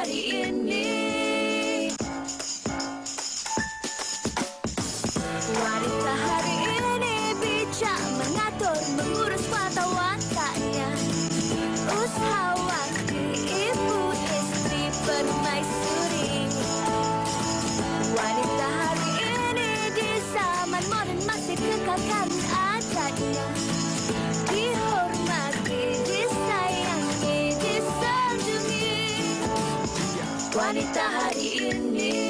hari ini. Wanita hari ini bijak mengatur, mengurus mata wataknya. Usahawan, ibu, istri, permaisuri. Wanita hari ini di zaman modern masih kekalkan adatnya. Dihormati, disayangi, disanjungi. Wanita hari ini.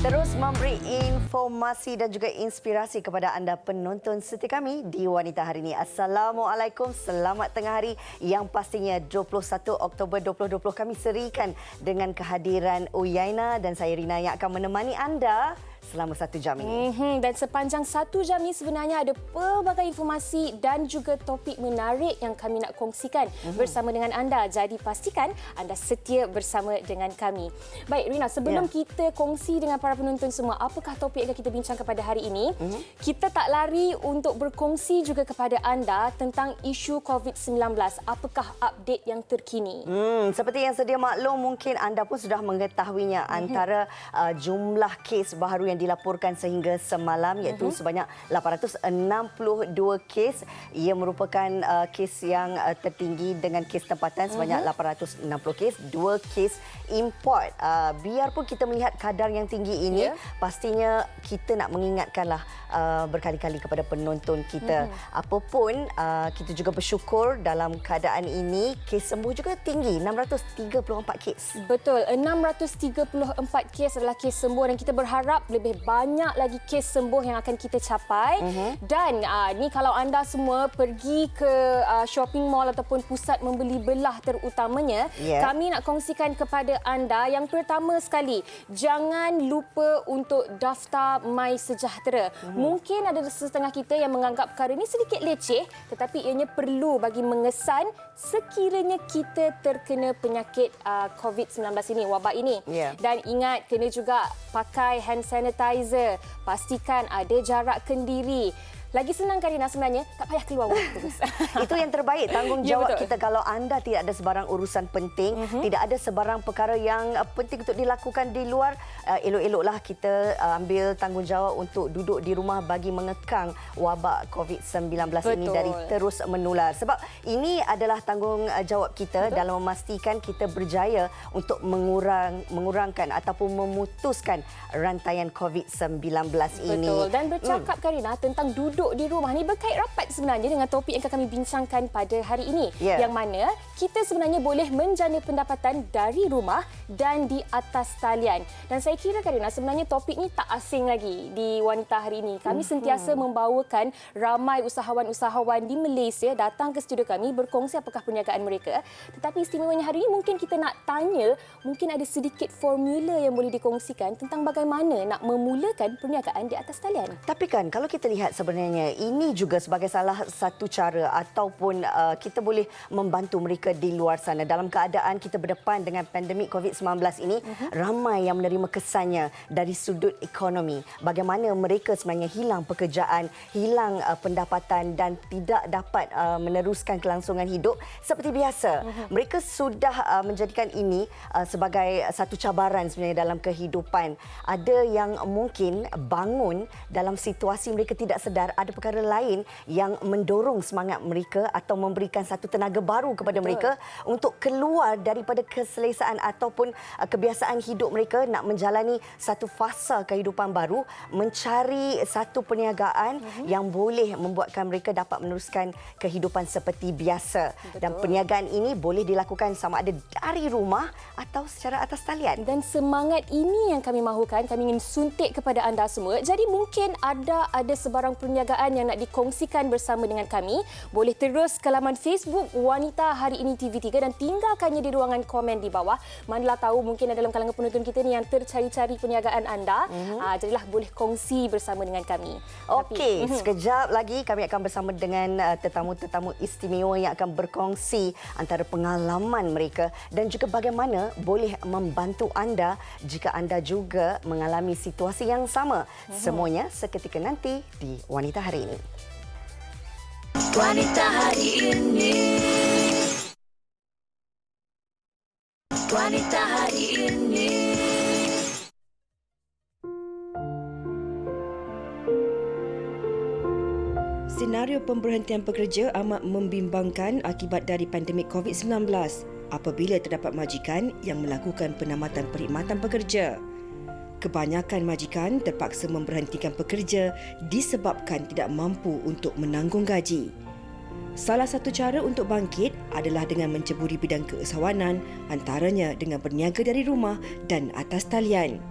Terus memberi informasi dan juga inspirasi kepada anda penonton setia kami di Wanita Hari ini. Assalamualaikum, selamat tengah hari yang pastinya 21 Oktober 2020 kami serikan dengan kehadiran Uyaina dan saya Rina yang akan menemani anda selama 1 jam ini. Dan sepanjang 1 jam ini sebenarnya ada pelbagai informasi dan juga topik menarik yang kami nak kongsikan bersama dengan anda. Jadi pastikan anda setia bersama dengan kami. Baik Rina, sebelum kita kongsi dengan para penonton semua, apakah topik yang kita bincangkan pada hari ini? Kita tak lari untuk berkongsi juga kepada anda tentang isu COVID-19. Apakah update yang terkini? Seperti yang sedia maklum, mungkin anda pun sudah mengetahuinya antara jumlah kes baru yang dilaporkan sehingga semalam iaitu sebanyak 862 kes. Ia merupakan kes yang tertinggi dengan kes tempatan sebanyak 860 kes, 2 kes import. Biarpun kita melihat kadar yang tinggi ini, pastinya kita nak mengingatkanlah berkali-kali kepada penonton kita. Apapun, kita juga bersyukur dalam keadaan ini kes sembuh juga tinggi, 634 kes. Betul, 634 kes adalah kes sembuh dan kita berharap lebih banyak lagi kes sembuh yang akan kita capai. Dan ni kalau anda semua pergi ke shopping mall ataupun pusat membeli belah terutamanya, kami nak kongsikan kepada anda yang pertama sekali, jangan lupa untuk daftar MySejahtera. Mungkin ada setengah kita yang menganggap perkara ini sedikit leceh, tetapi ianya perlu bagi mengesan sekiranya kita terkena penyakit COVID-19 ini, wabak ini. Dan ingat, kena juga pakai hand sanitizer, pastikan ada jarak kendiri. Lagi senang Karina sebenarnya, tak payah keluar rumah terus. Itu yang terbaik, tanggungjawab kita. Kalau anda tidak ada sebarang urusan penting, tidak ada sebarang perkara yang penting untuk dilakukan di luar, elok-eloklah kita ambil tanggungjawab untuk duduk di rumah bagi mengekang wabak COVID-19 ini dari terus menular. Sebab ini adalah tanggungjawab kita dalam memastikan kita berjaya untuk mengurangkan ataupun memutuskan rantaian COVID-19 ini. Betul. Dan bercakap Karina tentang duduk di rumah ni berkait rapat sebenarnya dengan topik yang akan kami bincangkan pada hari ini. Yang mana kita sebenarnya boleh menjana pendapatan dari rumah dan di atas talian. Dan saya kira Karina sebenarnya topik ni tak asing lagi di Wanita Hari ini. Kami sentiasa membawakan ramai usahawan-usahawan di Malaysia datang ke studio kami berkongsi apakah perniagaan mereka. Tetapi istimewanya hari ini mungkin kita nak tanya, mungkin ada sedikit formula yang boleh dikongsikan tentang bagaimana nak memulakan perniagaan di atas talian. Tapi kan kalau kita lihat sebenarnya ini juga sebagai salah satu cara ataupun kita boleh membantu mereka di luar sana. Dalam keadaan kita berdepan dengan pandemik COVID-19 ini, ramai yang menerima kesannya dari sudut ekonomi. Bagaimana mereka sebenarnya hilang pekerjaan, hilang pendapatan dan tidak dapat meneruskan kelangsungan hidup seperti biasa. Mereka sudah menjadikan ini sebagai satu cabaran sebenarnya dalam kehidupan. Ada yang mungkin bangun dalam situasi mereka tidak sedar, ada perkara lain yang mendorong semangat mereka atau memberikan satu tenaga baru kepada mereka untuk keluar daripada keselesaan ataupun kebiasaan hidup mereka, nak menjalani satu fasa kehidupan baru, mencari satu perniagaan yang boleh membuatkan mereka dapat meneruskan kehidupan seperti biasa. Dan perniagaan ini boleh dilakukan sama ada dari rumah atau secara atas talian. Dan semangat ini yang kami mahukan, kami ingin suntik kepada anda semua. Jadi mungkin ada sebarang perniagaan perniagaan yang nak dikongsikan bersama dengan kami, boleh terus ke laman Facebook Wanita Hari Ini TV3 dan tinggalkannya di ruangan komen di bawah. Manalah tahu mungkin ada dalam kalangan penonton kita ni yang tercari-cari perniagaan anda. Jadilah boleh kongsi bersama dengan kami. Okey, sekejap lagi kami akan bersama dengan tetamu-tetamu istimewa yang akan berkongsi antara pengalaman mereka dan juga bagaimana boleh membantu anda jika anda juga mengalami situasi yang sama. Semuanya seketika nanti di Wanita Hari Ini. Wanita Hari Ini. Wanita Hari Ini. Senario pemberhentian pekerja amat membimbangkan akibat dari pandemik COVID-19 apabila terdapat majikan yang melakukan penamatan perkhidmatan pekerja. Kebanyakan majikan terpaksa memberhentikan pekerja disebabkan tidak mampu untuk menanggung gaji. Salah satu cara untuk bangkit adalah dengan menceburi bidang keusahawanan, antaranya dengan berniaga dari rumah dan atas talian.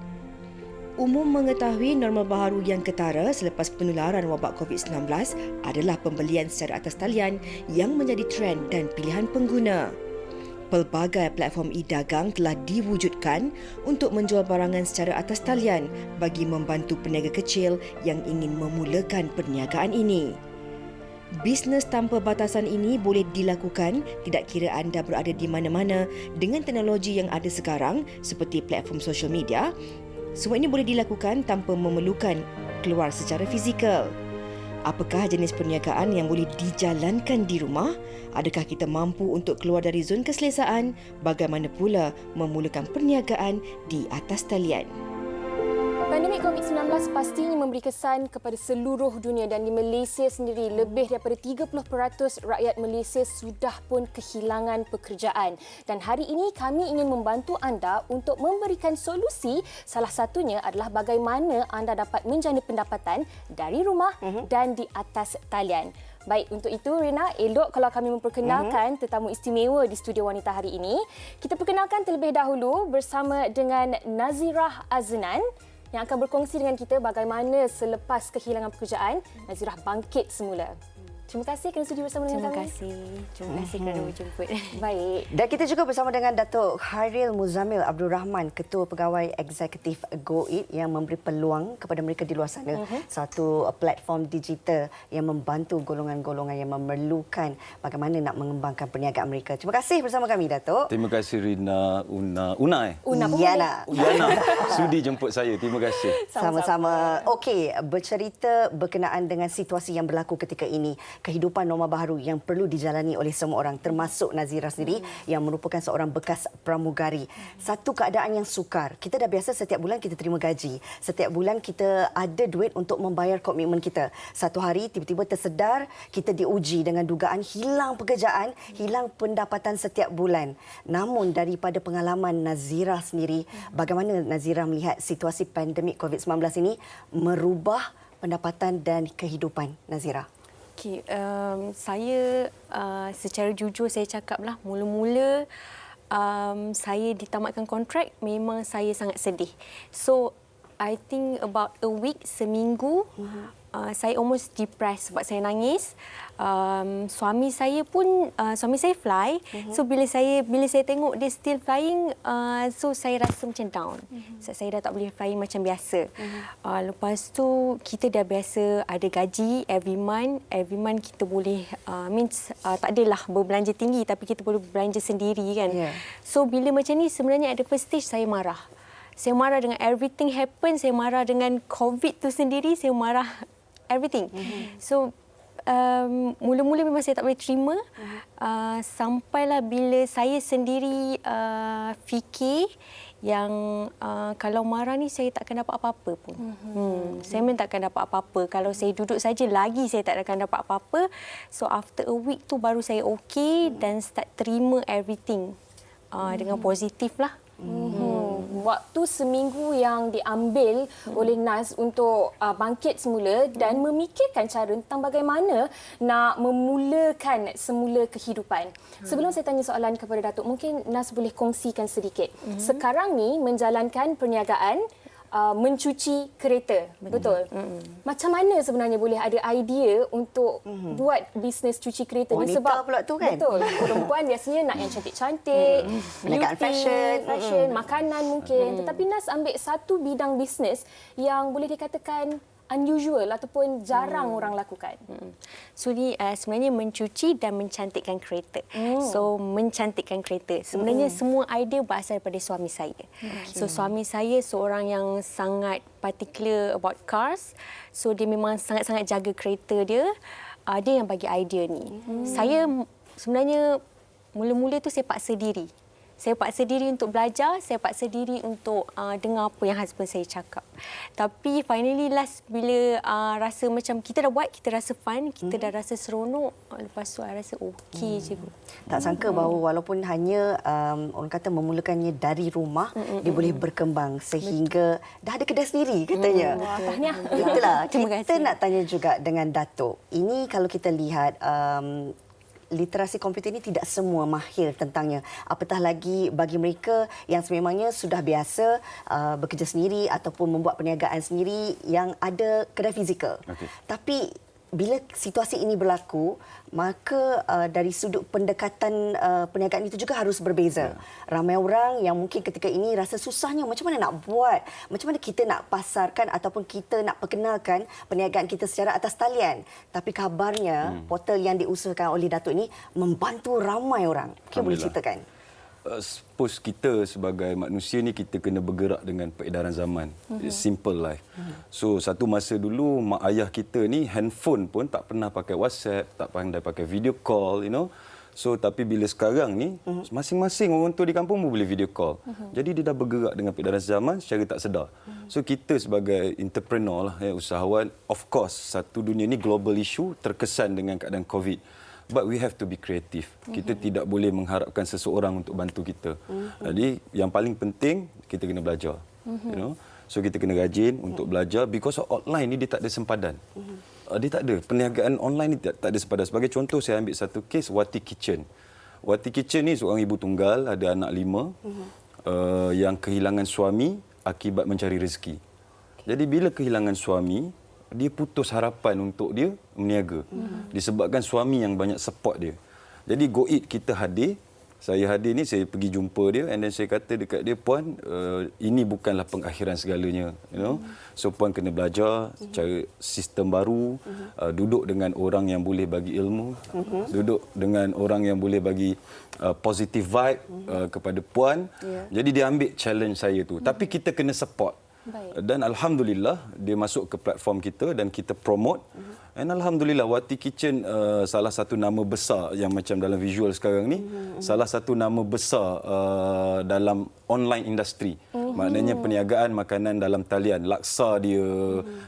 Umum mengetahui norma baharu yang ketara selepas penularan wabak COVID-19 adalah pembelian secara atas talian yang menjadi trend dan pilihan pengguna. Pelbagai platform e-dagang telah diwujudkan untuk menjual barangan secara atas talian bagi membantu peniaga kecil yang ingin memulakan perniagaan ini. Bisnes tanpa batasan ini boleh dilakukan tidak kira anda berada di mana-mana dengan teknologi yang ada sekarang seperti platform social media. Semua ini boleh dilakukan tanpa memerlukan keluar secara fizikal. Apakah jenis perniagaan yang boleh dijalankan di rumah? Adakah kita mampu untuk keluar dari zon keselesaan? Bagaimana pula memulakan perniagaan di atas talian? Pandemik COVID-19 pastinya memberi kesan kepada seluruh dunia dan di Malaysia sendiri lebih daripada 30% rakyat Malaysia sudah pun kehilangan pekerjaan. Dan hari ini kami ingin membantu anda untuk memberikan solusi. Salah satunya adalah bagaimana anda dapat menjana pendapatan dari rumah dan di atas talian. Baik, untuk itu Rina, elok kalau kami memperkenalkan tetamu istimewa di studio Wanita Hari Ini. Kita perkenalkan terlebih dahulu bersama dengan Nazirah Aznan yang akan berkongsi dengan kita bagaimana selepas kehilangan pekerjaan, Nazirah bangkit semula. Terima kasih kerana sudi bersama dengan kami. Terima kasih kerana berjemput. Baik. Dan kita juga bersama dengan Datuk Khairil Muzamil Abdul Rahman, Ketua Pegawai Eksekutif GoEat yang memberi peluang kepada mereka di luar sana. Satu platform digital yang membantu golongan-golongan yang memerlukan bagaimana nak mengembangkan perniagaan mereka. Terima kasih bersama kami, Datuk. Terima kasih Rina, Una Una pun Yana. Yana sudi jemput saya. Terima kasih. Sama-sama. Okey, bercerita berkenaan dengan situasi yang berlaku ketika ini. Kehidupan norma baharu yang perlu dijalani oleh semua orang, termasuk Nazirah sendiri yang merupakan seorang bekas pramugari. Satu keadaan yang sukar. Kita dah biasa setiap bulan kita terima gaji. Setiap bulan kita ada duit untuk membayar komitmen kita. Satu hari tiba-tiba tersedar kita diuji dengan dugaan hilang pekerjaan, hilang pendapatan setiap bulan. Namun daripada pengalaman Nazirah sendiri, bagaimana Nazirah melihat situasi pandemik COVID-19 ini merubah pendapatan dan kehidupan Nazirah? Okay, saya secara jujur saya cakaplah mula-mula saya ditamatkan kontrak memang saya sangat sedih. So I think about a week, seminggu saya almost depressed sebab saya nangis. Suami saya pun suami saya fly. So bila saya tengok dia still flying, so saya rasa macam down. Saya dah tak boleh flying macam biasa. Lepas tu kita dah biasa ada gaji every month kita boleh tak adalah berbelanja tinggi tapi kita boleh berbelanja sendiri kan. Yeah. So bila macam ni sebenarnya at the first stage saya marah. Saya marah dengan everything happen, saya marah dengan COVID tu sendiri, saya marah everything. So mula-mula memang saya tak boleh terima. Sampailah bila saya sendiri fikir yang kalau marah ni saya tak akan dapat apa-apa pun. Saya memang tak akan dapat apa-apa. Kalau saya duduk saja lagi saya tak akan dapat apa-apa. So after a week tu baru saya okey dan start terima everything dengan positif lah. Waktu seminggu yang diambil oleh Naz untuk bangkit semula dan memikirkan cara tentang bagaimana nak memulakan semula kehidupan. Sebelum saya tanya soalan kepada Datuk, mungkin Naz boleh kongsikan sedikit. Sekarang ni menjalankan perniagaan mencuci kereta. Betul. Macam mana sebenarnya boleh ada idea untuk buat bisnes cuci kereta ni? Wanita Sebab pula tu kan? Betul. Perempuan biasanya nak yang cantik-cantik, Perniagaan beauty, fashion, makanan mungkin. Tetapi Nas ambil satu bidang bisnes yang boleh dikatakan unusual ataupun jarang orang lakukan. So ni sebenarnya mencuci dan mencantikkan kereta. So mencantikkan kereta. Sebenarnya semua idea berasal daripada suami saya. So suami saya seorang yang sangat particular about cars. So dia memang sangat-sangat jaga kereta dia. Dia yang bagi idea ni. Saya sebenarnya mula-mula tu saya paksa diri. Saya paksa diri untuk belajar, saya paksa diri untuk dengar apa yang husband saya cakap. Tapi finally last bila rasa macam kita dah buat, kita rasa fun, kita dah rasa seronok, lepas tu I rasa okey je. Tak sangka bahawa walaupun hanya orang kata memulakannya dari rumah, dia boleh berkembang sehingga dah ada kedai sendiri katanya. Tahniah. Itulah, Terima kita kasih. nak tanya juga dengan Datuk. Ini kalau kita lihat literasi komputer ini tidak semua mahir tentangnya. Apatah lagi bagi mereka yang sememangnya sudah biasa bekerja sendiri ataupun membuat perniagaan sendiri yang ada kedai fizikal. Okey. Tapi bila situasi ini berlaku, maka dari sudut pendekatan perniagaan itu juga harus berbeza. Ramai orang yang mungkin ketika ini rasa susahnya macam mana nak buat, macam mana kita nak pasarkan ataupun kita nak perkenalkan perniagaan kita secara atas talian. Tapi kabarnya portal yang diusahakan oleh Datuk ini membantu ramai orang. Mungkin boleh ceritakan. Suppose kita sebagai manusia ni kita kena bergerak dengan peredaran zaman. It's simple life. So satu masa dulu mak ayah kita ni handphone pun tak pernah pakai WhatsApp, tak pandai pakai video call, you know. So tapi bila sekarang ni masing-masing orang tua di kampung pun boleh video call. Jadi dia dah bergerak dengan peredaran zaman secara tak sedar. So kita sebagai entrepreneur lah, usahawan, of course satu dunia ni global issue terkesan dengan keadaan COVID. But we have to be creative. Kita tidak boleh mengharapkan seseorang untuk bantu kita. Jadi yang paling penting kita kena belajar. You know? So kita kena rajin untuk belajar because online ni dia tak ada sempadan. Dia tak ada. Perniagaan online ni tak ada sempadan. Sebagai contoh saya ambil satu kes Wati Kitchen. Wati Kitchen ni seorang ibu tunggal, ada anak 5 yang kehilangan suami akibat mencari rezeki. Jadi bila kehilangan suami, dia putus harapan untuk dia meniaga. Disebabkan suami yang banyak support dia. Jadi go eat kita hadir. Saya hadir ni, saya pergi jumpa dia and then saya kata dekat dia, Puan, ini bukanlah pengakhiran segalanya. You know? So Puan kena belajar cara sistem baru, duduk dengan orang yang boleh bagi ilmu, duduk dengan orang yang boleh bagi positive vibe kepada Puan. Jadi dia ambil challenge saya tu. Tapi kita kena support. Baik. Dan alhamdulillah dia masuk ke platform kita dan kita promote. And alhamdulillah Wati Kitchen salah satu nama besar yang macam dalam visual sekarang ni, salah satu nama besar dalam online industri. Maknanya perniagaan makanan dalam talian, laksa dia,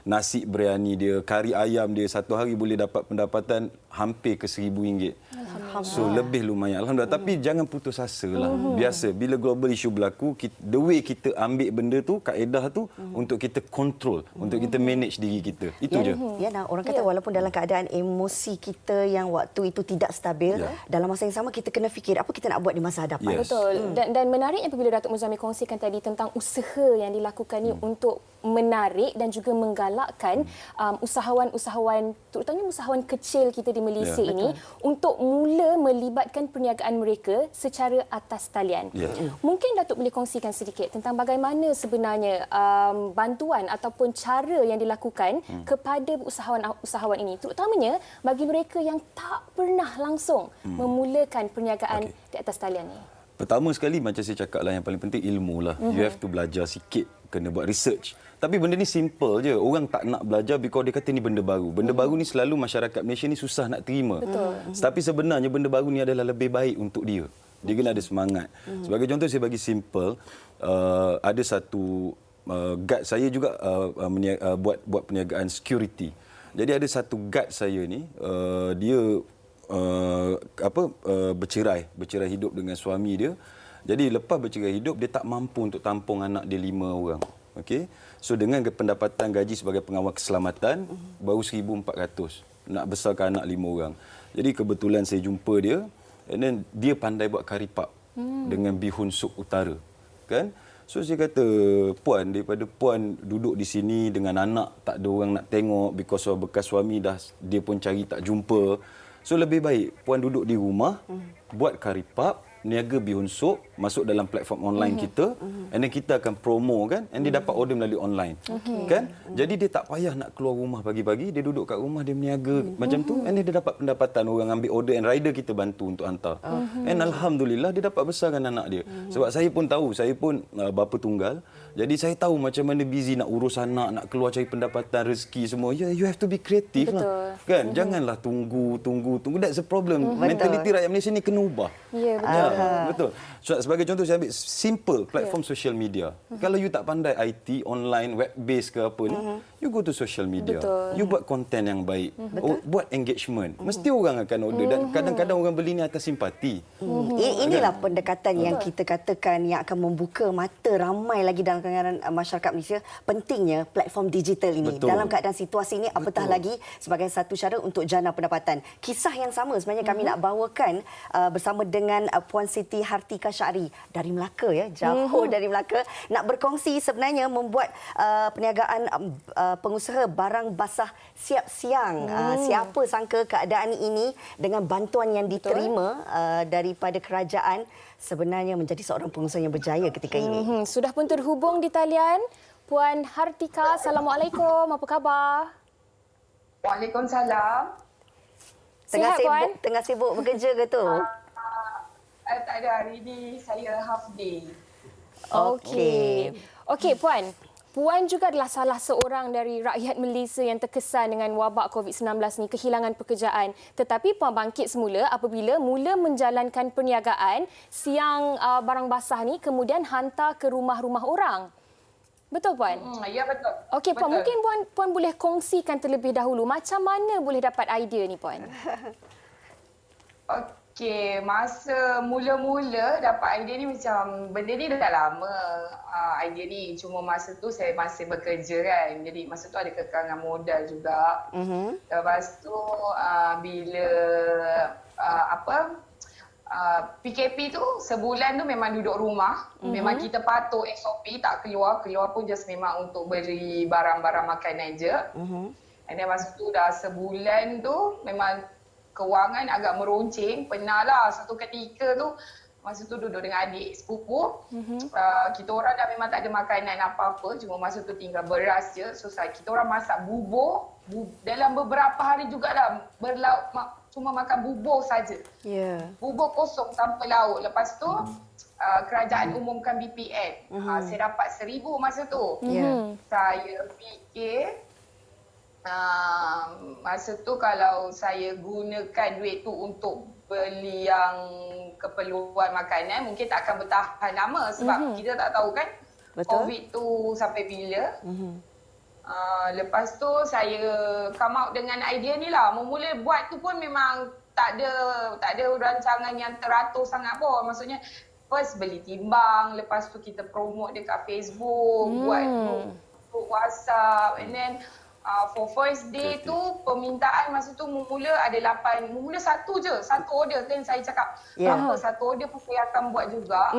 nasi biryani dia, kari ayam dia, satu hari boleh dapat pendapatan hampir ke RM1,000. So lebih lumayan. Alhamdulillah. Tapi jangan putus asa lah. Biasa bila global issue berlaku, the way kita ambil benda tu, kaedah tu untuk kita control, untuk kita manage diri kita. Itu je. Ya, nah, orang kata walaupun dalam keadaan emosi kita yang waktu itu tidak stabil, dalam masa yang sama kita kena fikir apa kita nak buat di masa hadapan. Yes. Betul. Dan menariknya apabila Datuk Muzamil kongsikan tadi tentang usaha yang dilakukan ni untuk menarik dan juga menggalakkan usahawan-usahawan, terutamanya usahawan kecil kita di Malaysia ini untuk mula melibatkan perniagaan mereka secara atas talian. Mungkin Datuk boleh kongsikan sedikit tentang bagaimana sebenarnya bantuan ataupun cara yang dilakukan kepada usahawan-usahawan ini, terutamanya bagi mereka yang tak pernah langsung memulakan perniagaan di atas talian ini. Pertama sekali macam saya cakap lah, yang paling penting ilmu lah. You have to belajar sikit, kena buat research. Tapi benda ni simple je. Orang tak nak belajar because dia kata ni benda baru. Benda baru ni selalu masyarakat Malaysia ni susah nak terima. Tapi sebenarnya benda baru ni adalah lebih baik untuk dia. Dia kena ada semangat. Sebagai contoh saya bagi simple, ada satu guard saya juga buat perniagaan security. Jadi ada satu guard saya ni, dia bercerai hidup dengan suami dia. Jadi lepas bercerai hidup dia tak mampu untuk tampung anak dia 5 orang. Okey. So dengan pendapatan gaji sebagai pengawal keselamatan baru 1,400 nak besarkan anak 5 orang. Jadi kebetulan saya jumpa dia and then dia pandai buat kari pap dengan bihun sup utara. Kan? So saya kata, Puan, daripada Puan duduk di sini dengan anak, tak ada orang nak tengok because of bekas suami dia pun cari tak jumpa. So lebih baik Puan duduk di rumah, buat kari pap, niaga bihun sup, masuk dalam platform online kita, and then kita akan promo kan, and dia dapat order melalui online. Kan? Jadi dia tak payah nak keluar rumah pagi-pagi, dia duduk kat rumah, dia berniaga macam tu, and then dia dapat pendapatan, orang ambil order, and rider kita bantu untuk hantar. And Alhamdulillah, dia dapat besarkan anak dia. Sebab saya pun tahu, saya pun bapa tunggal, jadi saya tahu macam mana busy nak urus anak, nak keluar cari pendapatan, rezeki semua. You have to be creative lah. Kan? Janganlah tunggu. That's the problem. Mentaliti rakyat Malaysia ni kena ubah. Ya, betul. Betul. So, sebagai contoh saya ambil simple platform social media. Kalau you tak pandai IT, online, web based ke apa ni, you go to social media. Betul. You buat konten yang baik. Buat engagement. Mesti orang akan order dan kadang-kadang orang beli ni atas simpati. Inilah pendekatan yang kita katakan yang akan membuka mata ramai lagi dalam kalangan masyarakat Malaysia. Pentingnya platform digital ini. Betul. Dalam keadaan situasi ini, apatah lagi sebagai satu cara untuk jana pendapatan. Kisah yang sama sebenarnya kami nak bawakan bersama dengan Puan Siti Hartika Syari dari Melaka, ya, jauh dari Melaka, nak berkongsi sebenarnya membuat perniagaan pengusaha barang basah siap siang. Siapa sangka keadaan ini dengan bantuan yang diterima daripada kerajaan sebenarnya menjadi seorang pengusaha yang berjaya ketika ini. Sudah pun terhubung di talian Puan Hartika. Assalamualaikum. Apa khabar? Waalaikumsalam. Tengah sibuk bekerja ke tu? Tak ada, hari ini saya half day. Okey. Okey, Puan. Puan juga adalah salah seorang dari rakyat Malaysia yang terkesan dengan wabak COVID-19 ni, kehilangan pekerjaan. Tetapi Puan bangkit semula apabila mula menjalankan perniagaan siang barang basah ni, kemudian hantar ke rumah-rumah orang. Betul, Puan? Ya, betul. Okey, Puan, betul. mungkin Puan boleh kongsikan terlebih dahulu macam mana boleh dapat idea ni, Puan? Okey, masa mula-mula dapat idea ni macam benda ni dah lama idea ni. Cuma masa tu saya masih bekerja kan. Jadi masa tu ada kekurangan modal juga. Lepas tu bila PKP tu sebulan tu memang duduk rumah. Memang kita patuh SOP, tak keluar. Keluar pun just memang untuk beli barang-barang makanan je. And then masa tu dah sebulan tu memang kewangan agak meronceng. Pernah lah satu ketika tu, masa tu duduk dengan adik sepupu. Kita orang dah memang tak ada makanan apa-apa. Cuma masa tu tinggal beras je. So kita orang masak bubur. Dalam beberapa hari jugalah cuma makan bubur saja. Bubur kosong tanpa lauk. Lepas tu kerajaan umumkan BPN. Saya dapat 1,000 masa tu. Saya fikir masa tu kalau saya gunakan duit tu untuk beli yang keperluan makanan, mungkin tak akan bertahan lama sebab kita tak tahu kan COVID tu sampai bila. Lepas tu saya come out dengan idea ni lah. Memula buat tu pun memang tak ada rancangan yang teratur sangat pun. Maksudnya first beli timbang, lepas tu kita promote dekat Facebook, buat group WhatsApp, and then for first day tu permintaan masa tu mula ada 8, mula satu order kan saya cakap. Apa satu order pun saya akan buat juga.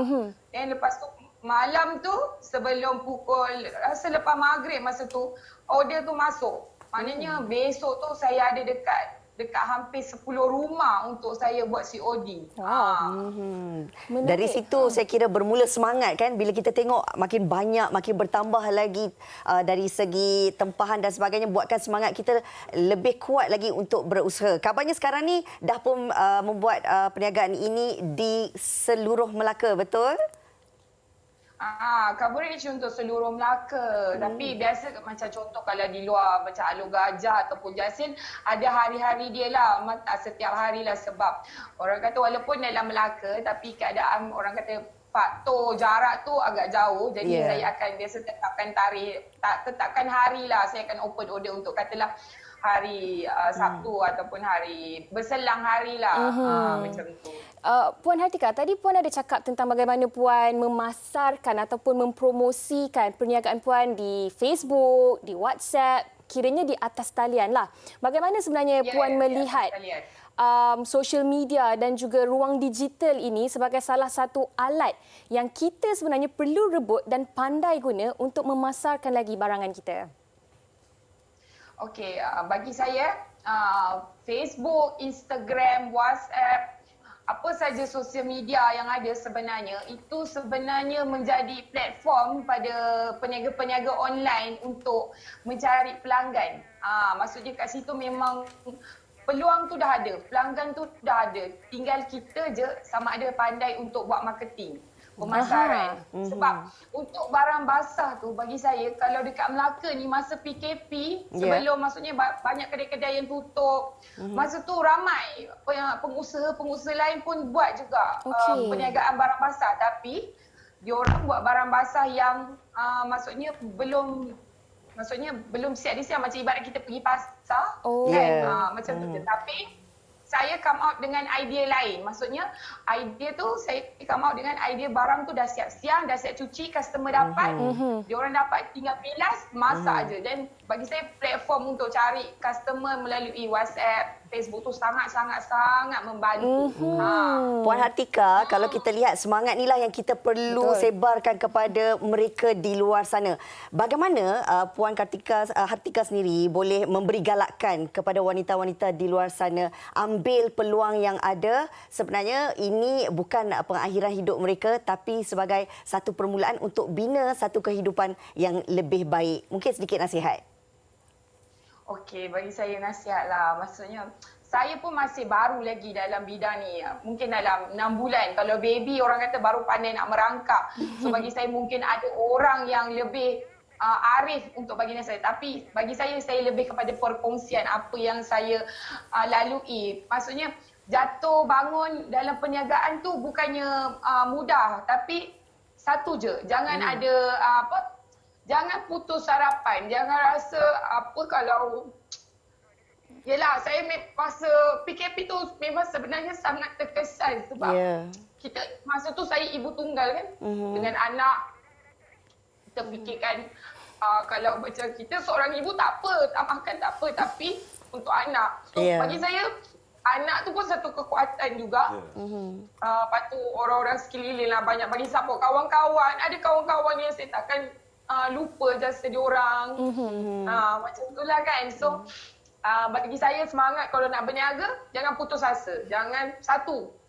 Dan lepas tu malam tu sebelum pukul rasa lepas maghrib masa tu order tu masuk. Maknanya besok tu saya ada dekat hampir 10 rumah untuk saya buat COD. Dari situ saya kira bermula semangat kan, bila kita tengok makin banyak, makin bertambah lagi dari segi tempahan dan sebagainya, buatkan semangat kita lebih kuat lagi untuk berusaha. Kabarnya sekarang ni dah pun membuat perniagaan ini di seluruh Melaka, betul? Coverage untuk seluruh Melaka. Tapi biasa macam contoh kalau di luar macam Alor Gajah ataupun Jasin, ada hari-hari dia lah. Setiap hari lah sebab orang kata walaupun dalam Melaka tapi keadaan orang kata faktor jarak tu agak jauh. Jadi saya akan biasa tetapkan hari lah. Saya akan open order untuk katalah hari Sabtu ataupun hari berselang hari lah. Macam tu. Puan Hartika, tadi Puan ada cakap tentang bagaimana Puan memasarkan ataupun mempromosikan perniagaan Puan di Facebook, di WhatsApp, kiranya di atas talian lah. Bagaimana sebenarnya Puan melihat social media dan juga ruang digital ini sebagai salah satu alat yang kita sebenarnya perlu rebut dan pandai guna untuk memasarkan lagi barangan kita? Okey, bagi saya Facebook, Instagram, WhatsApp, apa saja sosial media yang ada sebenarnya itu sebenarnya menjadi platform pada peniaga-peniaga online untuk mencari pelanggan. Maksudnya kat situ memang peluang tu dah ada, pelanggan tu dah ada. Tinggal kita je sama ada pandai untuk buat marketing, pemasaran. Sebab untuk barang basah tu bagi saya kalau dekat Melaka ni masa PKP sebelum maksudnya banyak kedai-kedai yang tutup. Masa tu ramai pengusaha-pengusaha lain pun buat juga perniagaan barang basah, tapi diorang buat barang basah yang maksudnya belum siap disiap, macam ibarat kita pergi pasar macam tu. Tapi saya come out dengan idea lain. Maksudnya idea tu saya come out dengan idea barang tu dah siap siang, dah siap cuci, customer dapat, diorang dapat tinggal pilas, masak je. Dan bagi saya platform untuk cari customer melalui WhatsApp, Facebook tu sangat membantu. Puan Hartika, kalau kita lihat semangat inilah yang kita perlu sebarkan kepada mereka di luar sana. Bagaimana Puan Hartika sendiri boleh memberi galakan kepada wanita-wanita di luar sana ambil peluang yang ada? Sebenarnya ini bukan pengakhiran hidup mereka tapi sebagai satu permulaan untuk bina satu kehidupan yang lebih baik. Mungkin sedikit nasihat. Okey, bagi saya nasihatlah. Maksudnya saya pun masih baru lagi dalam bidang ni. Mungkin dalam 6 bulan. Kalau baby orang kata baru pandai nak merangkak. So bagi saya mungkin ada orang yang lebih arif untuk bagi saya. Tapi bagi saya lebih kepada perkongsian apa yang saya lalui. Maksudnya jatuh bangun dalam perniagaan tu bukannya mudah. Tapi satu je, jangan ada jangan putus harapan. Jangan rasa apa kalau... Yelah, saya masa PKP tu memang sebenarnya sangat terkesan sebab kita masa tu saya ibu tunggal kan dengan anak. Kita fikirkan kalau macam kita seorang ibu tak apa, tak makan tak apa, tapi untuk anak. So bagi saya anak tu pun satu kekuatan juga. Lepas tu orang-orang sekeliling lah banyak bagi support kawan-kawan. Ada kawan-kawan yang saya takkan lupa jasa diorang. Macam itulah kan. So bagi saya semangat kalau nak berniaga, jangan putus asa. Jangan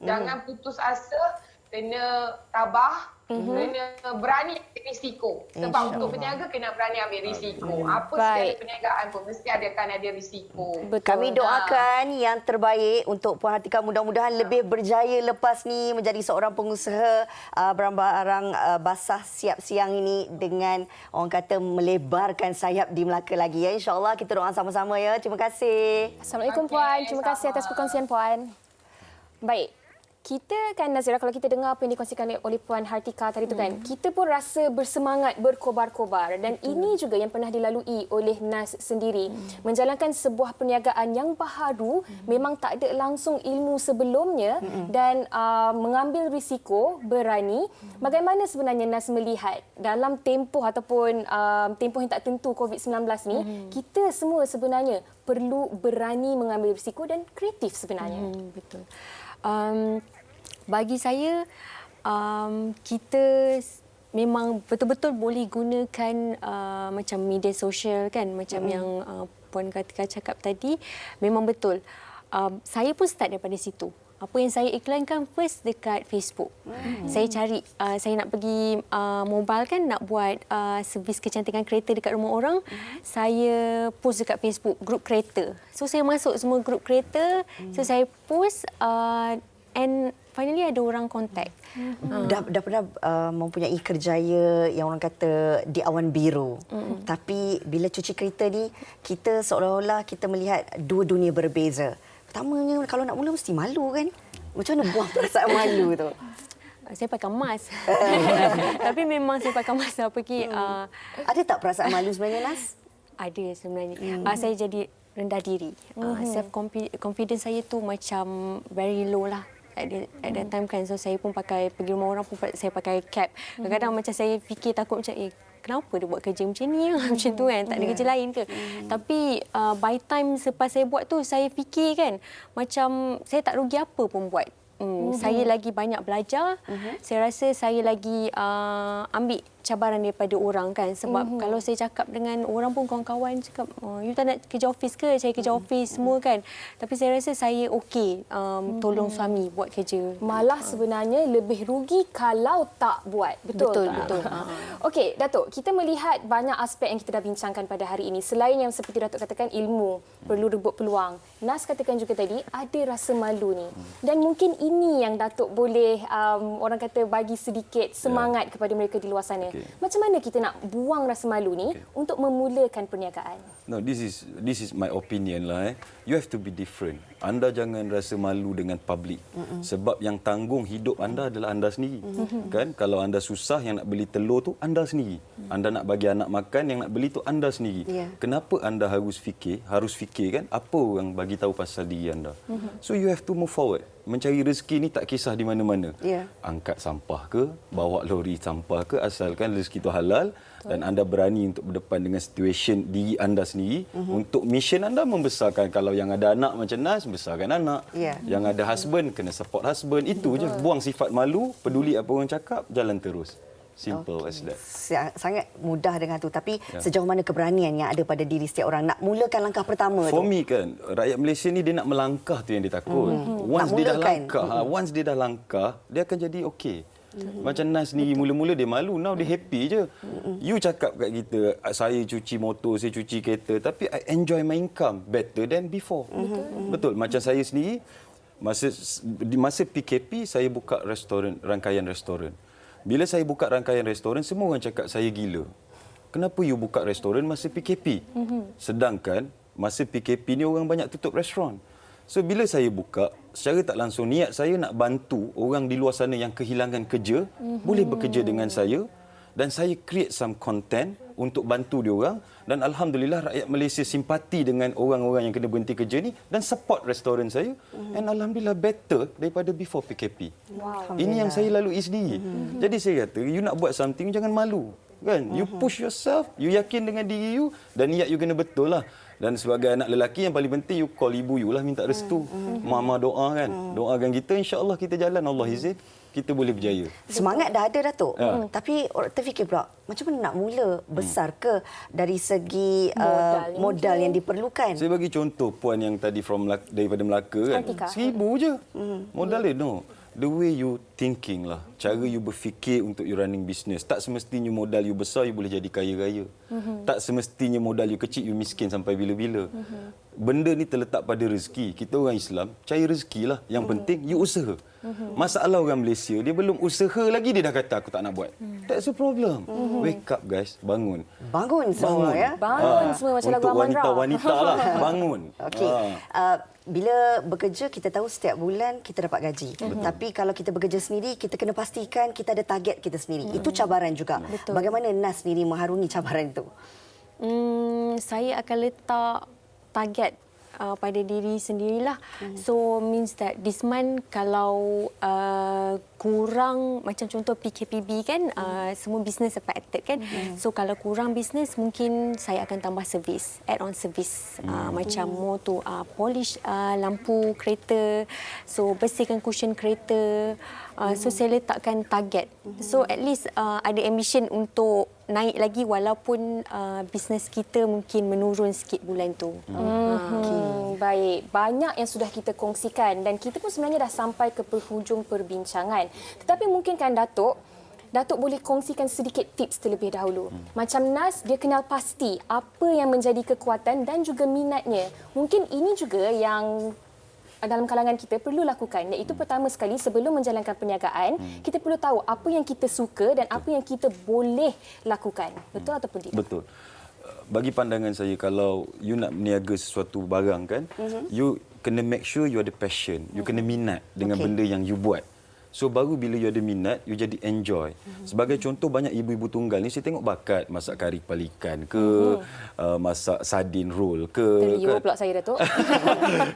jangan putus asa, kena tabah, kena berani ambil risiko. Sebab untuk berniaga kena berani ambil risiko. Apa segala perniagaan pun mesti akan ada risiko. Kami doakan yang terbaik untuk Puan Hartika, mudah-mudahan lebih berjaya lepas ni menjadi seorang pengusaha barang-barang basah siap siang ini dengan orang kata melebarkan sayap di Melaka lagi ya. InsyaAllah kita doa sama-sama ya. Terima kasih. Assalamualaikum Puan. Terima kasih atas perkongsian Puan. Baik. Kita kan Nazira, kalau kita dengar apa yang dikongsikan oleh Puan Hartika tadi tu kan, kita pun rasa bersemangat, berkobar-kobar dan ini juga yang pernah dilalui oleh Nas sendiri. Menjalankan sebuah perniagaan yang baharu, memang tak ada langsung ilmu sebelumnya dan mengambil risiko, berani. Bagaimana sebenarnya Nas melihat dalam tempoh ataupun tempoh yang tak tentu COVID-19 ni, kita semua sebenarnya perlu berani mengambil risiko dan kreatif sebenarnya. Betul. Bagi saya, kita memang betul-betul boleh gunakan macam media sosial kan, macam yang Puan Hartika cakap tadi, memang betul. Saya pun start daripada situ. Apa yang saya iklankan first dekat Facebook. Saya cari, saya nak pergi mobile kan, nak buat servis kecantikan kereta dekat rumah orang. Saya post dekat Facebook, grup kereta. So saya masuk semua grup kereta, so saya post and finally ada orang contact. Dah pernah mempunyai kerjaya yang orang kata di awan biru. Tapi bila cuci kereta ni, kita seolah-olah kita melihat dua dunia berbeza. Pertamanya kalau nak mula mesti malu kan. Macam mana buang perasaan malu tu? Saya pakai mask. Tapi memang saya pakai mask dah pergi. Ada tak perasaan malu sebenarnya, Nas? Ada sebenarnya. Saya jadi rendah diri. Self confidence saya tu macam very low lah. At that time kan. So saya pun pergi rumah orang pun saya pakai cap. Kadang-kadang macam saya fikir takut macam kenapa dia buat kerja macam ni macam tu kan, tak ada kerja lain ke. Tapi by time selepas saya buat tu, saya fikir kan, macam saya tak rugi apa pun buat. Saya lagi banyak belajar. Saya rasa saya lagi ambil cabaran daripada orang kan. Sebab kalau saya cakap dengan orang pun, kawan-kawan cakap, you tak nak kerja office ke? Saya kerja office semua kan. Tapi saya rasa saya okey tolong suami buat kerja. Malah sebenarnya lebih rugi kalau tak buat. Betul. Okey, Datuk, kita melihat banyak aspek yang kita dah bincangkan pada hari ini. Selain yang seperti Datuk katakan, ilmu, perlu rebut peluang. Nas katakan juga tadi, ada rasa malu ni. Dan mungkin ini yang Datuk boleh orang kata bagi sedikit semangat kepada mereka di luar sana. Macam mana kita nak buang rasa malu ni untuk memulakan perniagaan? No, this is my opinion lah. You have to be different. Anda jangan rasa malu dengan public. Sebab yang tanggung hidup anda adalah anda sendiri. Kan? Kalau anda susah, yang nak beli telur tu anda sendiri. Anda nak bagi anak makan, yang nak beli tu anda sendiri. Kenapa anda harus fikir kan apa orang bagi tahu pasal diri anda. So you have to move forward. Mencari rezeki ni tak kisah di mana-mana. Angkat sampah ke, bawa lori sampah ke, asalkan rezeki itu halal dan anda berani untuk berdepan dengan situasi diri anda sendiri. Untuk mission anda membesarkan. Kalau yang ada anak macam Nas, besarkan anak. Yang ada husband, kena support husband. Itu je. Buang sifat malu, peduli apa orang cakap, jalan terus. Simple as that. Sangat mudah dengan tu. Tapi sejauh mana keberanian yang ada pada diri setiap orang nak mulakan langkah pertama tu? For me kan, rakyat Malaysia ni dia nak melangkah tu yang dia takut. Once dia dah langkah, dia akan jadi okey. Macam Nas ni mula-mula dia malu, now dia happy je. You cakap kat kita, saya cuci motor, saya cuci kereta, tapi I enjoy my income better than before. Betul. Macam saya sendiri, masa PKP saya buka restoran, rangkaian restoran. Bila saya buka rangkaian restoran, semua orang cakap saya gila. Kenapa you buka restoran masa PKP? Sedangkan masa PKP ni orang banyak tutup restoran. So bila saya buka, secara tak langsung niat saya nak bantu orang di luar sana yang kehilangan kerja, boleh bekerja dengan saya dan saya create some content untuk bantu diorang dan alhamdulillah rakyat Malaysia simpati dengan orang-orang yang kena berhenti kerja ni dan support restoran saya and alhamdulillah better daripada before PKP. Ini yang saya lalui sendiri. Jadi saya kata you nak buat something jangan malu. Kan? You push yourself, you yakin dengan diri you dan niat you kena betul lah. Dan sebagai anak lelaki yang paling penting you call ibu you lah minta restu. Mama doa kan. Doakan kita insya-Allah kita jalan Allah izin kita boleh berjaya. Semangat dah ada Datuk. Tapi orang terfikir pula macam mana nak mula besar ke dari segi modal yang diperlukan. Saya bagi contoh puan yang tadi daripada Melaka kan. 1,000 je. Modal dia no. The way you thinking lah. Cara you berfikir untuk you running business. Tak semestinya modal you besar, you boleh jadi kaya-raya. Tak semestinya modal you kecil, you miskin sampai bila-bila. Benda ni terletak pada rezeki. Kita orang Islam, cari rezeki lah. Yang penting, you usaha. Masalah orang Malaysia, dia belum usaha lagi, dia dah kata, aku tak nak buat. That's a problem. Wake up guys, bangun. Bangun semua ya. Bangun semua macam lagu Aman Ra. Untuk wanita-wanita lah, bangun. Okey. Bila bekerja, kita tahu setiap bulan kita dapat gaji. Tapi kalau kita bekerja sendiri, kita kena pastikan kita ada target kita sendiri. Itu cabaran juga. Bagaimana Nas sendiri mengharungi cabaran itu? Saya akan letak target pada diri sendirilah. So means that this month kalau kurang macam contoh PKPB kan semua business affected kan. So kalau kurang business mungkin saya akan tambah servis, add on servis macam more tu polish lampu kereta, so bersihkan cushion kereta. So saya letakkan target. So at least ada ambition untuk naik lagi walaupun bisnes kita mungkin menurun sikit bulan tu. Baik, banyak yang sudah kita kongsikan dan kita pun sebenarnya dah sampai ke penghujung perbincangan. Tetapi mungkin kan Datuk boleh kongsikan sedikit tips terlebih dahulu. Macam Nas, dia kenal pasti apa yang menjadi kekuatan dan juga minatnya. Mungkin ini juga yang dalam kalangan kita perlu lakukan, iaitu pertama sekali sebelum menjalankan perniagaan, kita perlu tahu apa yang kita suka dan apa yang kita boleh lakukan. Betul ataupun tidak? Betul. Bagi pandangan saya, kalau you nak berniaga sesuatu barang kan, you kena make sure you ada passion, you kena minat dengan benda yang you buat. So baru bila you ada minat, you jadi enjoy. Sebagai contoh, banyak ibu-ibu tunggal ni saya tengok bakat masak kari kepala ikan ke, masak sardin roll ke. Terliur pula saya Datuk.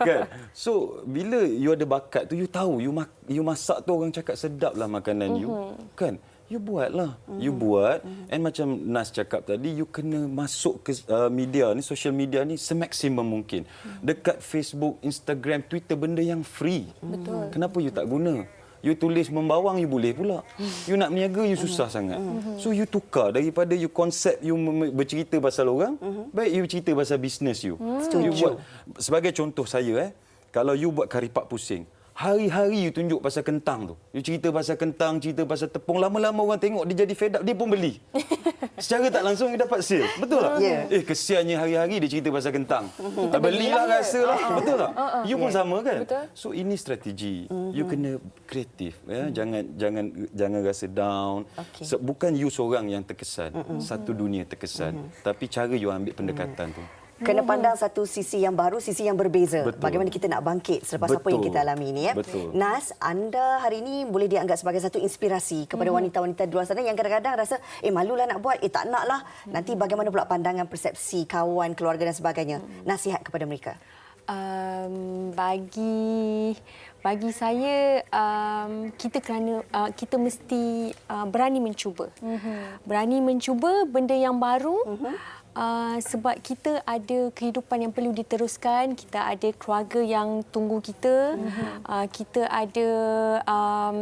Kan? So bila you ada bakat tu, you tahu you masak tu orang cakap sedap lah makanan you. Kan? you buatlah. You buat. And macam Nas cakap tadi, you kena masuk ke media ni, social media ni semaksimum mungkin. Dekat Facebook, Instagram, Twitter, benda yang free. Betul. Kenapa you tak guna? You tulis membawang, you boleh pula. You nak berniaga, you susah sangat. So you tukar daripada you konsep you bercerita pasal orang, baik you cerita pasal bisnes you. You buat, sebagai contoh saya, kalau you buat karipak pusing, hari-hari you tunjuk pasal kentang tu. You cerita pasal kentang, cerita pasal tepung. Lama-lama orang tengok dia jadi fed up, dia pun beli. Secara tak langsung you dapat sale. Betul tak? Yeah. Kesiannya hari-hari dia cerita pasal kentang. Belilah rasa lah. Betul tak? You pun sama kan? Betul. So ini strategi. You kena kreatif. Jangan rasa down. Bukan you seorang yang terkesan. Satu dunia terkesan. Tapi cara you ambil pendekatan tu. Kena pandang satu sisi yang baru, sisi yang berbeza. Betul. Bagaimana kita nak bangkit selepas apa yang kita alami ini. Betul. Nas, anda hari ini boleh dianggap sebagai satu inspirasi kepada wanita-wanita di luar sana yang kadang-kadang rasa, malulah nak buat, tak naklah. Nanti bagaimana pula pandangan, persepsi kawan, keluarga dan sebagainya. Nasihat kepada mereka. Bagi saya kita mesti berani mencuba. Berani mencuba benda yang baru. Sebab kita ada kehidupan yang perlu diteruskan, kita ada keluarga yang tunggu kita, kita ada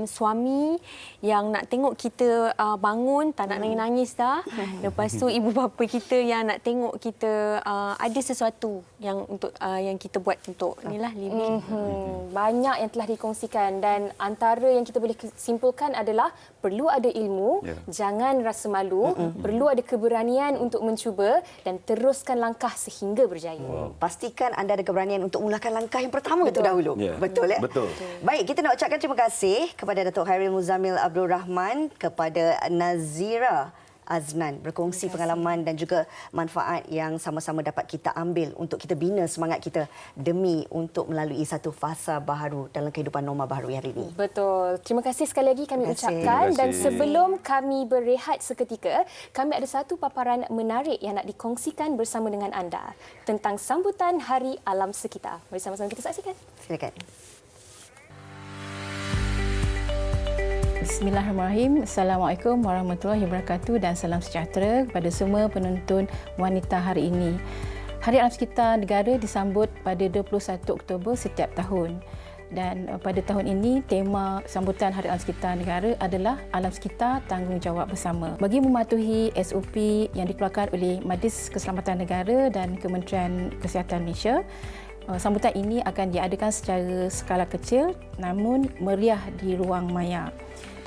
suami yang nak tengok kita bangun, tak nak nangis-nangis dah. Lepas tu ibu bapa kita yang nak tengok kita ada sesuatu yang untuk yang kita buat untuk inilah living. Banyak yang telah dikongsikan dan antara yang kita boleh simpulkan adalah perlu ada ilmu, jangan rasa malu, perlu ada keberanian untuk mencuba dan teruskan langkah sehingga berjaya. Pastikan anda ada keberanian untuk mulakan langkah yang pertama itu dahulu. Betul ya? Betul. Baik, kita nak ucapkan terima kasih kepada Datuk Hairil Muzammil Abdul Rahman, kepada Nazira Aznan, berkongsi pengalaman dan juga manfaat yang sama-sama dapat kita ambil untuk kita bina semangat kita demi untuk melalui satu fasa baharu dalam kehidupan norma baharu hari ini. Betul. Terima kasih sekali lagi kami Terima kasih. ucapkan. Dan Terima kasih. sebelum kami berehat seketika, kami ada satu paparan menarik yang nak dikongsikan bersama dengan anda tentang sambutan Hari Alam Sekitar. Mari sama-sama kita saksikan. Silakan. Bismillahirrahmanirrahim. Assalamualaikum warahmatullahi wabarakatuh dan salam sejahtera kepada semua penonton wanita hari ini. Hari Alam Sekitar Negara disambut pada 21 Oktober setiap tahun. Dan pada tahun ini, tema sambutan Hari Alam Sekitar Negara adalah Alam Sekitar Tanggungjawab Bersama. Bagi mematuhi SOP yang dikeluarkan oleh Majlis Keselamatan Negara dan Kementerian Kesihatan Malaysia, sambutan ini akan diadakan secara skala kecil namun meriah di ruang maya.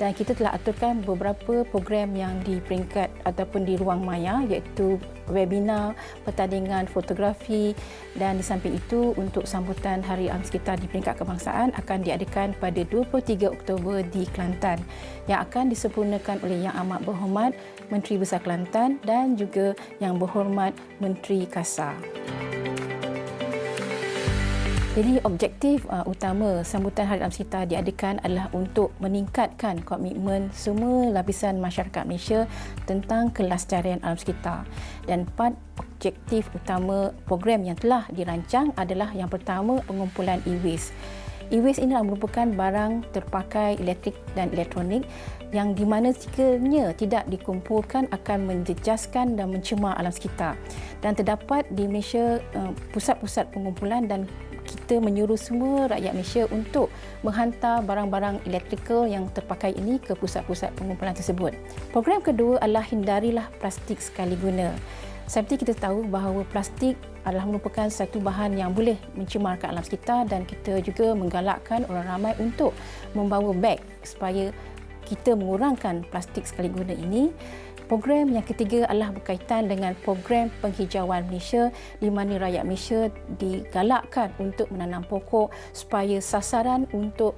Dan kita telah aturkan beberapa program yang di peringkat ataupun di ruang maya, iaitu webinar, pertandingan fotografi, dan di samping itu untuk sambutan Hari Alam Sekitar di peringkat kebangsaan akan diadakan pada 23 Oktober di Kelantan yang akan disempurnakan oleh Yang Amat Berhormat Menteri Besar Kelantan dan juga Yang Berhormat Menteri Kasar. Jadi objektif utama sambutan Hari Alam Sekitar diadakan adalah untuk meningkatkan komitmen semua lapisan masyarakat Malaysia tentang kelestarian alam sekitar. Dan 4 objektif utama program yang telah dirancang adalah yang pertama, pengumpulan e-waste. E-waste ini merupakan barang terpakai elektrik dan elektronik yang di mana sekiranya tidak dikumpulkan akan menjejaskan dan mencemar alam sekitar. Dan terdapat di Malaysia pusat-pusat pengumpulan dan kita menyuruh semua rakyat Malaysia untuk menghantar barang-barang elektrikal yang terpakai ini ke pusat-pusat pengumpulan tersebut. Program kedua adalah hindarilah plastik sekali guna. Seperti kita tahu bahawa plastik adalah merupakan satu bahan yang boleh mencemarkan alam sekitar dan kita juga menggalakkan orang ramai untuk membawa beg supaya kita mengurangkan plastik sekali guna ini. Program yang ketiga adalah berkaitan dengan program penghijauan Malaysia di mana rakyat Malaysia digalakkan untuk menanam pokok supaya sasaran untuk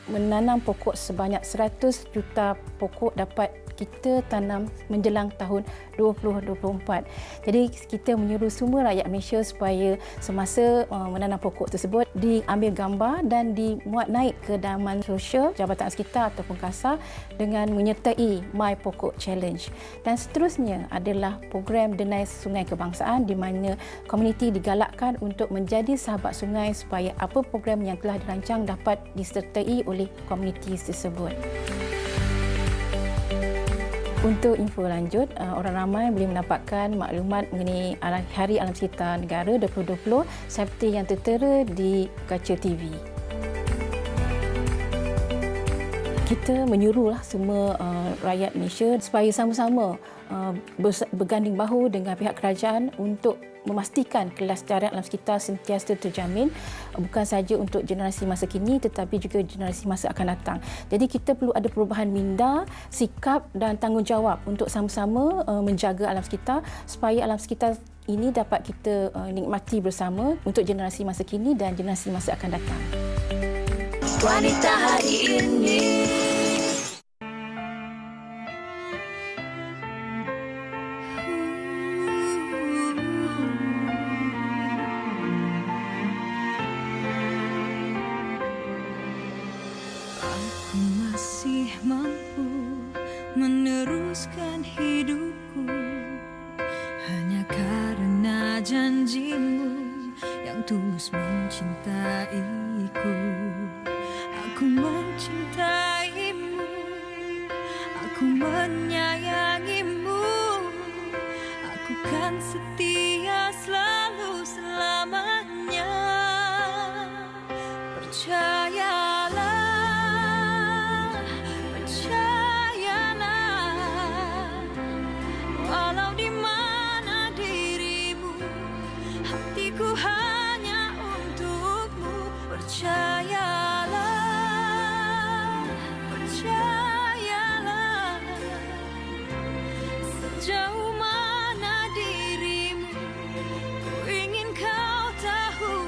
menanam pokok sebanyak 100 juta pokok dapat kita tanam menjelang tahun 2024. Jadi kita menyuruh semua rakyat Malaysia supaya semasa menanam pokok tersebut diambil gambar dan dimuat naik ke laman sosial Jabatan Sekitar ataupun Kasar dengan menyertai My Pokok Challenge. Dan seterusnya adalah program Denai Sungai Kebangsaan di mana komuniti digalakkan untuk menjadi sahabat sungai supaya apa program yang telah dirancang dapat disertai oleh komuniti tersebut. Untuk info lanjut, orang ramai boleh mendapatkan maklumat mengenai Hari Alam Sekitar Negara 2020 seperti yang tertera di kaca TV. Kita menyuruhlah semua rakyat Malaysia supaya sama-sama berganding bahu dengan pihak kerajaan untuk memastikan kelestarian alam sekitar sentiasa terjamin, bukan sahaja untuk generasi masa kini tetapi juga generasi masa akan datang. Jadi kita perlu ada perubahan minda, sikap dan tanggungjawab untuk sama-sama menjaga alam sekitar supaya alam sekitar ini dapat kita nikmati bersama untuk generasi masa kini dan generasi masa akan datang. Wanita hari ini. Aku masih mampu meneruskan hidupku hanya karena janjimu yang tulus mencintaiku. Aku mencintaimu, aku menyayangimu, aku kan setia selalu selamanya. Percayalah, percayalah, walau di mana dirimu, hatiku hanya untukmu. Percayalah, percayalah, sejauh mana dirimu, ku ingin kau tahu.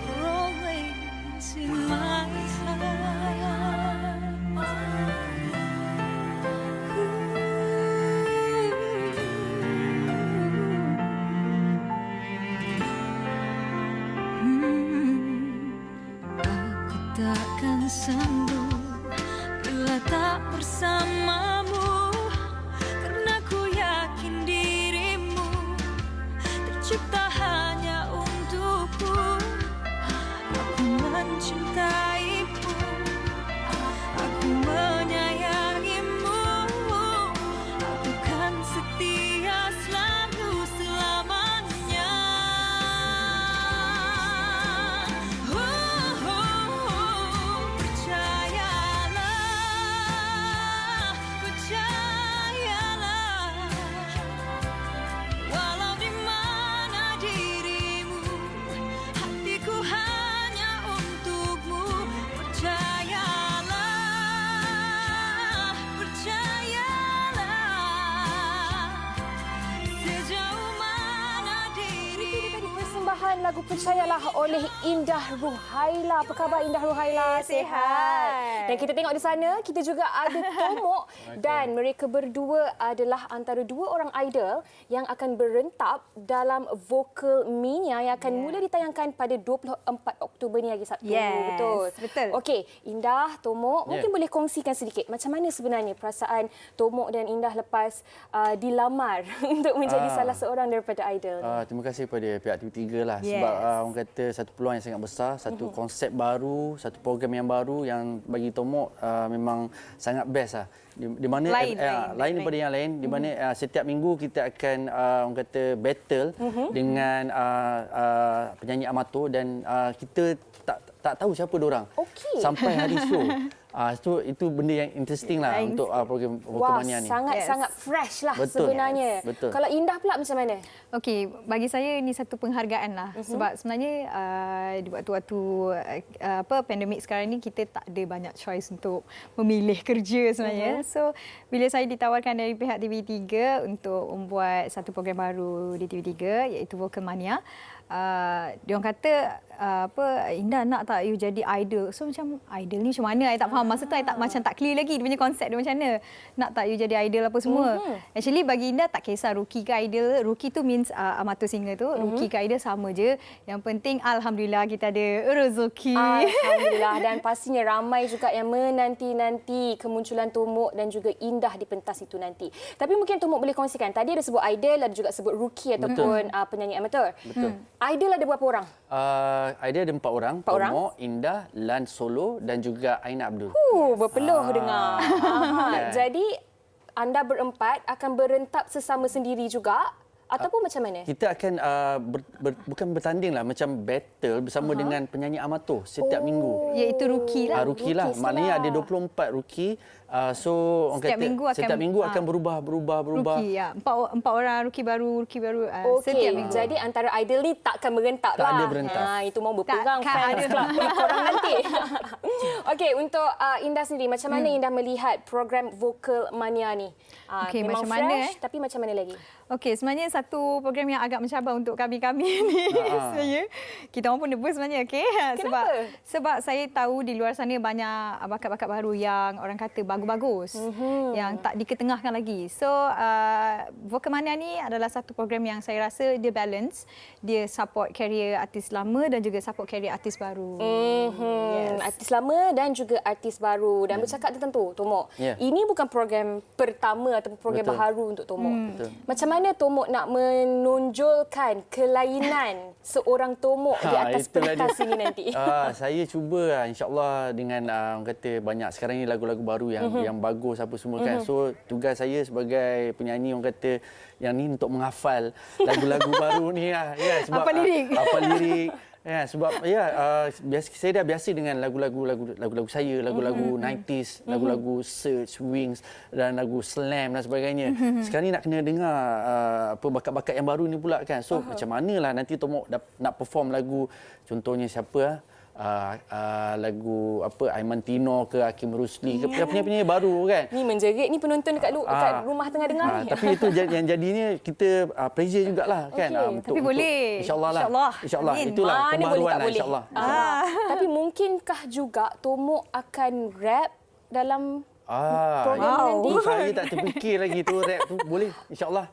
You're always in my Aku takkan sanggup bila tak bersamamu, karena ku yakin dirimu tercipta hanya untukku. Aku mencintaimu, aku menyayangimu, aku kan setia selalu selamanya. Percayalah, percayalah, walau di mana dirimu, hatiku hanya untukmu. Percayalah, percayalah, sejauh mana dirimu. Persembahan lagu Percayalah oleh Indah Ruhaila. Apa khabar Indah Ruhaila? Sihat. Dan kita tengok di sana, kita juga ada Tomok dan mereka berdua adalah antara dua orang idol yang akan berentap dalam Vokal Mania yang akan mula ditayangkan pada 24 Oktober ni hari Sabtu. Betul. Okey, Indah, Tomok, mungkin boleh kongsikan sedikit macam mana sebenarnya perasaan Tomok dan Indah lepas dilamar untuk menjadi salah seorang daripada idol ni? Terima kasih kepada pihak TV3 lah sebab orang kata satu peluang yang sangat besar, satu konsep baru, satu program yang baru yang bagi Tomok memang sangat best lah. Di mana lain daripada yang lain, di mana setiap minggu kita akan orang kata battle dengan penyanyi amatur dan kita tak tahu siapa diorang sampai hari show. Itu benda yang interesting lah untuk program Vokal Mania ni. Sangat-sangat fresh lah Betul. sebenarnya. Betul. Kalau Indah pula macam mana? Okey, bagi saya ini satu penghargaan lah. Sebab sebenarnya di waktu-waktu pandemik sekarang ni kita tak ada banyak choice untuk memilih kerja sebenarnya. So bila saya ditawarkan dari pihak TV3 untuk membuat satu program baru di TV3 iaitu Vokal Mania, diorang kata Indah nak tak you jadi idol. So macam idol ni macam mana? I tak faham. Masa tu I tak macam tak clear lagi dia punya konsep dia macam mana. Nak tak you jadi idol apa semua. Actually bagi Indah tak kisah rookie ke idol. Rookie tu means amateur singer tu. Rookie ke idol sama je. Yang penting alhamdulillah kita ada rezeki. Alhamdulillah. Dan pastinya ramai juga yang menanti-nanti kemunculan Tomok dan juga Indah di pentas itu nanti. Tapi mungkin Tomok boleh kongsikan. Tadi ada sebut idol, ada juga sebut rookie ataupun penyanyi amateur. Betul. Idol ada berapa orang? Idea ada 4 orang. Tomok, Indah, Lan Solo dan juga Aina Abdul. Berpeluh dengar. Jadi anda berempat akan berentak sesama sendiri juga ataupun macam mana? Kita akan bukan bertanding lah, macam battle bersama dengan penyanyi amatur setiap minggu. Iaitu rookie lah. Rookie lah. Maknanya ada 24 rookie. So orang setiap minggu akan berubah. Rookie, ya. Empat orang rookie baru setiap minggu. Jadi antara idol ni takkan berentak Tak lah. ada berentak. Itu mau berperang fans club ni korang nanti. Okey, untuk Indah sendiri, macam mana Indah melihat program Vocal Mania ni? Okey, memang macam mana, fresh, tapi macam mana lagi? Okey, sebenarnya satu program yang agak mencabar untuk kami-kami ni. Sebenarnya kita orang pun nervous sebenarnya, okey. Sebab saya tahu di luar sana banyak bakat-bakat baru yang orang kata bagus-bagus, yang tak diketengahkan lagi. So, Vocal Mania ni adalah satu program yang saya rasa dia balance. Dia support career artis lama dan juga support career artis baru. Artis lama dan juga artis baru. Dan bercakap tentang tu, Tomok. Ini bukan program pertama ataupun program baharu untuk Tomok. Macam mana Tomok nak menonjolkan kelainan seorang Tomok di atas pentas ini nanti? Saya cuba insya-Allah dengan orang kata banyak sekarang ni lagu-lagu baru yang bagus apa semua kan. So tugas saya sebagai penyanyi orang kata yang ni untuk menghafal lagu-lagu baru ni lah. Ya, sebab hafal lirik. Ya, sebab saya dah biasa dengan lagu-lagu saya, lagu-lagu 90s, lagu-lagu Search, Wings dan lagu Slam dan sebagainya. Sekarang ni nak kena dengar bakat-bakat yang baru ni pula kan. So macam manalah nanti Tomok nak perform lagu, contohnya siapa lagu Aiman Tino ke Hakim Rusli ke penyanyi baru kan. Ni menjerit ni penonton dekat rumah tengah dengar ni. Tapi itu yang jadinya kita pressure jugalah kan. Tapi boleh. InsyaAllah. Itulah pembaruan lah insyaAllah. Tapi mungkinkah juga Tomok akan rap dalam program nanti? Saya tak terfikir lagi tu rap tu boleh insyaAllah.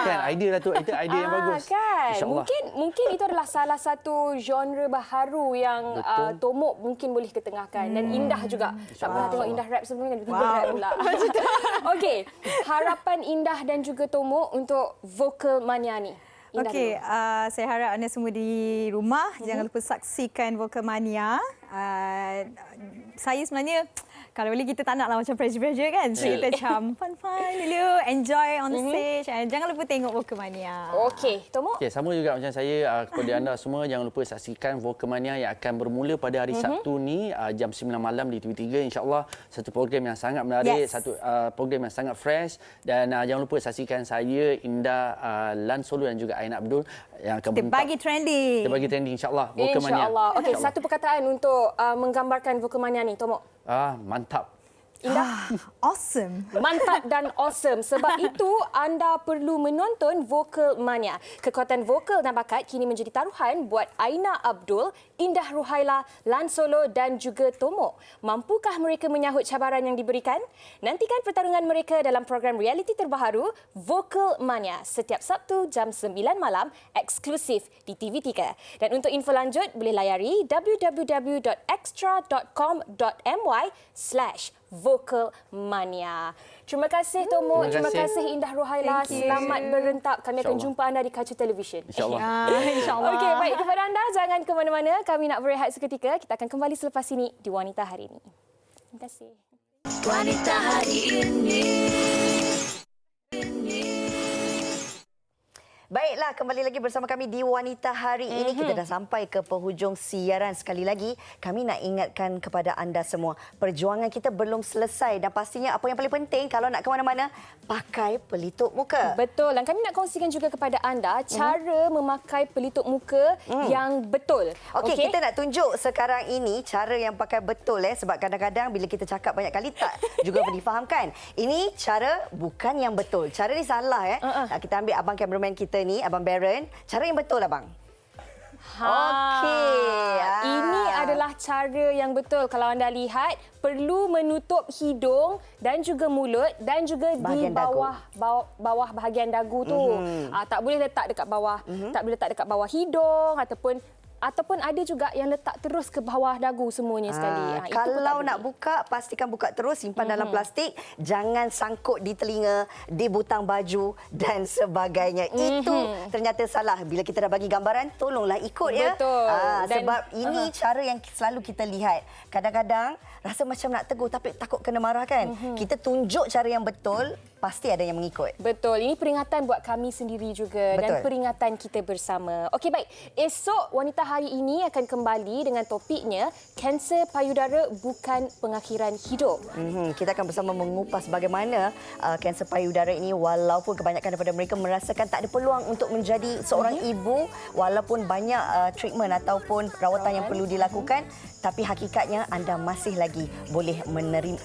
Kan idea lah tu, itu idea yang bagus. Kan? InsyaAllah. Mungkin itu adalah salah satu genre baharu yang Tomok mungkin boleh ketengahkan dan Indah juga. Tak pernah tengok Indah rap sebelum ni, tiba rap pula. Okey, harapan Indah dan juga Tomok untuk Vocal Mania ni. Okey, saya harap anda semua di rumah jangan lupa saksikan Vocal Mania. Saya sebenarnya kalau boleh kita tak naklah macam pressure kan. So kita macam fun dulu, enjoy on the stage. Jangan lupa tengok Vocal Mania. Okey, Tomok. Okey, sama juga macam saya kepada anda semua jangan lupa saksikan Vocal Mania yang akan bermula pada hari Sabtu ni jam 9 malam di TV3 insya-Allah. Satu program yang sangat menarik, satu program yang sangat fresh dan jangan lupa saksikan saya, Indah, Lan Solo dan juga Aina Abdul yang akan kita bagi trending. Kita bagi trending insya-Allah Vocal Mania. Insya-Allah. Okey, satu perkataan untuk menggambarkan Vocal Mania ni, Tomok. Mantap. Indah. Awesome. Mantap dan awesome. Sebab itu anda perlu menonton Vocal Mania. Kekuatan vokal dan bakat kini menjadi taruhan buat Aina Abdul, Indah Ruhaila, Lan Solo dan juga Tomok. Mampukah mereka menyahut cabaran yang diberikan? Nantikan pertarungan mereka dalam program realiti terbaru Vocal Mania setiap Sabtu jam 9 malam eksklusif di TV3. Dan untuk info lanjut boleh layari www.extra.com.my/Vocal Mania. Terima kasih Tomok, terima kasih Indah Ruhaila. Selamat berentak. Kami akan jumpa anda di kaca televisyen. InsyaAllah. InsyaAllah. Okey, baik kepada anda jangan ke mana-mana. Kami nak berehat seketika. Kita akan kembali selepas ini di Wanita Hari Ini. Terima kasih. Wanita Hari Ini. Baiklah, kembali lagi bersama kami di Wanita Hari Ini. Kita dah sampai ke penghujung siaran. Sekali lagi, kami nak ingatkan kepada anda semua, perjuangan kita belum selesai dan pastinya apa yang paling penting kalau nak ke mana-mana, pakai pelitup muka. Betul, dan kami nak kongsikan juga kepada anda cara memakai pelitup muka yang betul. Okey, kita nak tunjuk sekarang ini cara yang pakai betul sebab kadang-kadang bila kita cakap banyak kali tak juga difahamkan. Ini cara bukan yang betul. Cara ni salah Kita ambil abang cameraman kita ni, Abang Baron. Cara yang betul abang. Okey. Ini adalah cara yang betul. Kalau anda lihat, perlu menutup hidung dan juga mulut dan juga bahagian di bawah bahagian dagu tu. Tak boleh letak dekat bawah. Tak boleh letak dekat bawah hidung ataupun ada juga yang letak terus ke bawah dagu semuanya sekali. Kalau nak buka, pastikan buka terus, simpan dalam plastik. Jangan sangkut di telinga, di butang baju dan sebagainya. Itu ternyata salah. Bila kita dah bagi gambaran, tolonglah ikut Betul. Sebab ini cara yang selalu kita lihat. Kadang-kadang rasa macam nak tegur tapi takut kena marah kan. Kita tunjuk cara yang betul. pasti ada yang mengikut. Betul, ini peringatan buat kami sendiri juga. Dan Betul. peringatan kita bersama. Okey, baik. Esok Wanita Hari ini akan kembali dengan topiknya kanser payudara bukan pengakhiran hidup. Kita akan bersama mengupas bagaimana kanser payudara ini, walaupun kebanyakan daripada mereka merasakan tak ada peluang untuk menjadi seorang ibu, walaupun banyak treatment ataupun rawatan yang perlu dilakukan, tapi hakikatnya anda masih lagi boleh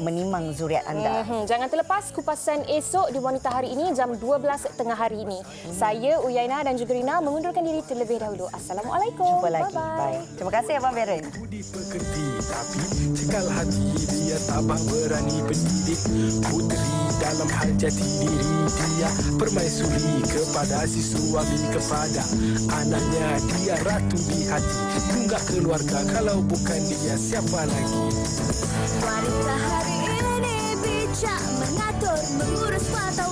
menimang zuriat anda. Jangan terlepas kupasan esok di Wanita Hari ini jam 12 tengah hari ini. Saya, Uyaina dan juga Rina mengundurkan diri terlebih dahulu. Assalamualaikum. Jumpa lagi. Bye-bye. Bye. Terima kasih Abang Beren. Budi pekerti tapi cekal hati dia tabah berani pendidik puteri dalam hal jati diri dia permaisuri kepada si suami kepada anaknya dia ratu di hati tunggak keluarga kalau bukan dia siapa lagi. Wanita hari ini bijak mengatur mengurus mata